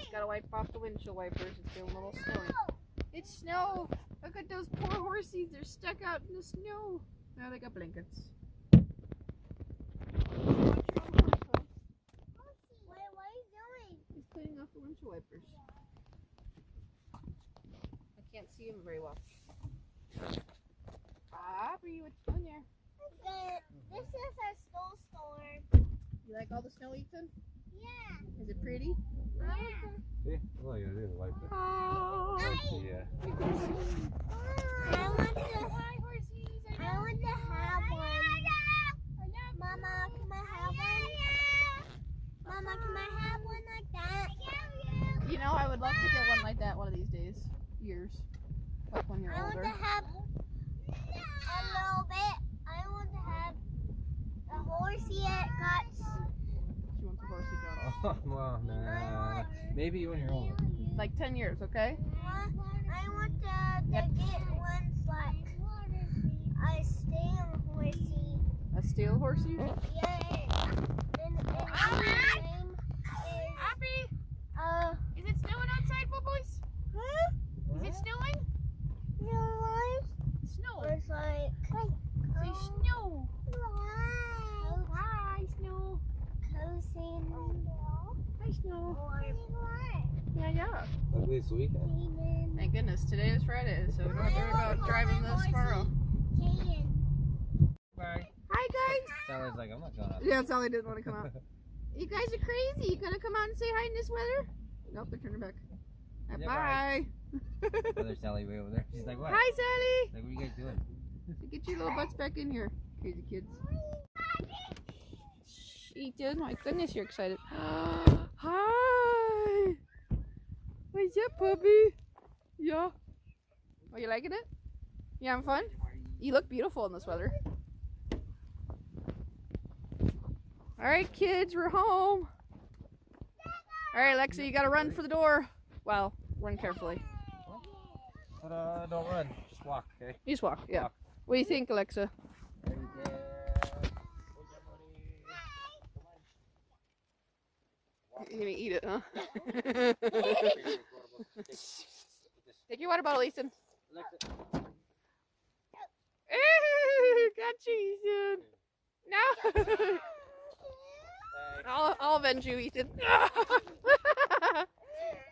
Dad's gotta wipe off the windshield wipers. It's been a little snowy. It's snow! Look at those poor horsies. They're stuck out in the snow. Now they got blankets. What are you doing? He's cleaning off the windshield wipers. I can't see him very well. Aubrey, what you doing there? This is our snowstorm. You like all the snow, Ethan? Yeah. Is it pretty? See? All you gotta do is wipe it. Oh! Yeah. I want to have one. Mama, can I have one? Mama, can I have one like that? You know, I would love to get one like that one of these days. Years. Like when you're I want older. to have a little bit. I want to have a horsey that got. She wants a horsey dog. Oh, well, nah. Maybe when you're older. Like 10 years, okay? I want to get ones like a stale horsey. A steel horsey? Yeah. And his name Aubrey! is Is it snowing outside, boys? huh? Is it snowing? No, Snow. it's like Say snow. Hi, snow. coasting. Hi, snow. Or Yeah. At least weekend. Thank goodness, today is Friday, so we don't have to worry about driving this tomorrow. Bye. Hi, guys. Sally's like, I'm not going out. Yeah, Sally didn't want to come out. You guys are crazy. You gonna come out and say hi in this weather? Nope, they're turning back. Yeah, Bye. There's Sally way over there. She's like, what? Hi, Sally. Like, what are you guys doing? Get your little butts back in here, crazy kids. Ethan, my goodness, you're excited. Hi. What's up, puppy? Yeah. Oh, you liking it? You having fun? You look beautiful in this weather. All right, kids, we're home. All right, Alexa, you gotta run for the door. Well, run carefully. But don't run. Just walk, okay? You just walk, yeah. Walk. What do you think, Alexa? Right there. You're gonna eat it, huh? Take your water bottle, Ethan. Got you, Ethan. No. I'll avenge you, Ethan.